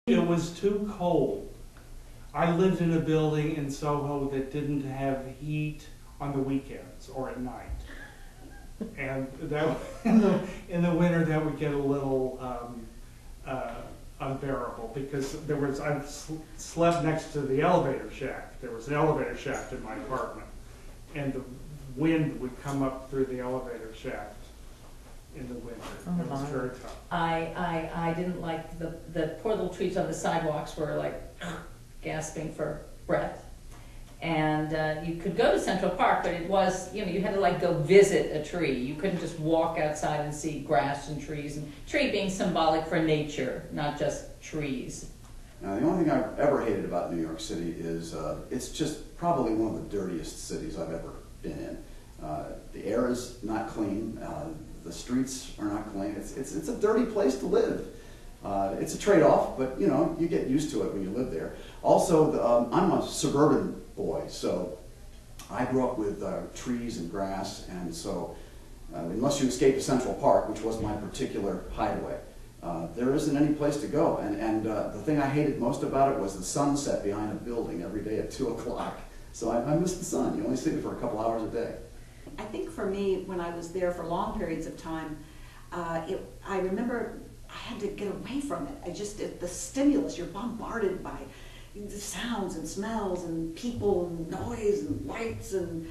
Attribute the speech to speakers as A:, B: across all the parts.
A: It was too cold. I lived in a building in Soho that didn't have heat on the weekends or at night. And that in the winter that would get a little unbearable, because I slept next to the elevator shaft. There was an elevator shaft in my apartment, and the wind would come up through the elevator shaft in the winter. It was very tough.
B: I didn't like the poor little trees on the sidewalks were like gasping for breath. And you could go to Central Park, but it was, you had to like go visit a tree. You couldn't just walk outside and see grass and trees, and tree being symbolic for nature, not just trees.
C: Now, the only thing I've ever hated about New York City is it's just probably one of the dirtiest cities I've ever been in. The air is not clean. The streets are not clean. It's a dirty place to live. It's a trade-off, but you get used to it when you live there. Also, I'm a suburban boy, so I grew up with trees and grass, and so unless you escape to Central Park, which was my particular hideaway, there isn't any place to go. And the thing I hated most about it was the sunset behind a building every day at 2 o'clock. So I missed the sun. You only see it for a couple hours a day.
D: I think for me, when I was there for long periods of time, I remember I had to get away from it. The stimulus, you're bombarded by the sounds and smells and people and noise and lights, and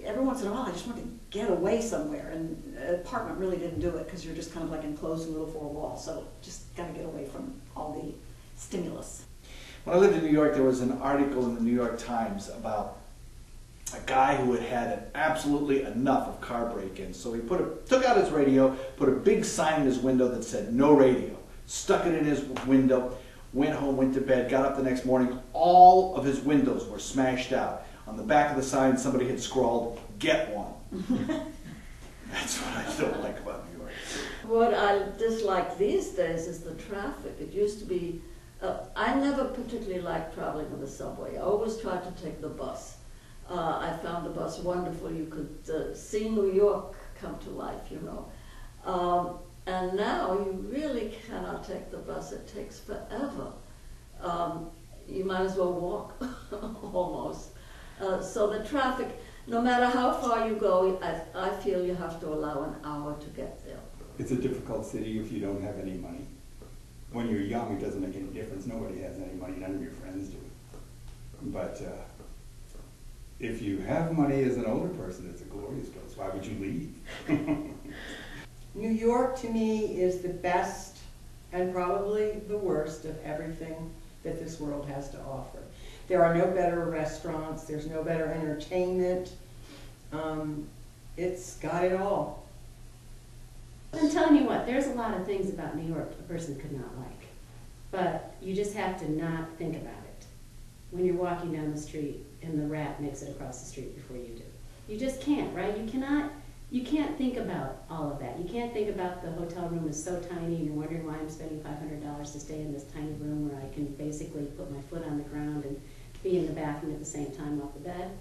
D: every once in a while I just wanted to get away somewhere, and an apartment really didn't do it because you're just kind of like enclosed in a little four walls, so just got to get away from all the stimulus.
E: When I lived in New York, there was an article in the New York Times about a guy who had had absolutely enough of car break-ins. So he took out his radio, put a big sign in his window that said "No radio," stuck it in his window, went home, went to bed, got up the next morning. All of his windows were smashed out. On the back of the sign, somebody had scrawled, "Get one." That's what I don't like about New York.
F: What I dislike these days is the traffic. It used to be, I never particularly liked traveling on the subway. I always tried to take the bus. I found the bus wonderful. You could see New York come to life, And now you really cannot take the bus. It takes forever. You might as well walk, almost. So the traffic, no matter how far you go, I feel you have to allow an hour to get there.
G: It's a difficult city if you don't have any money. When you're young, it doesn't make any difference. Nobody has any money. None of your friends do. But if you have money as an older person, it's a glorious place. Why would you leave?
H: New York, to me, is the best and probably the worst of everything that this world has to offer. There are no better restaurants. There's no better entertainment. It's got it all.
I: I'm telling you what, there's a lot of things about New York a person could not like. But you just have to not think about it when you're walking down the street and the rat makes it across the street before you do. You just can't, right? You can't think about all of that. You can't think about the hotel room is so tiny and you're wondering why I'm spending $500 to stay in this tiny room where I can basically put my foot on the ground and be in the bathroom at the same time off the bed.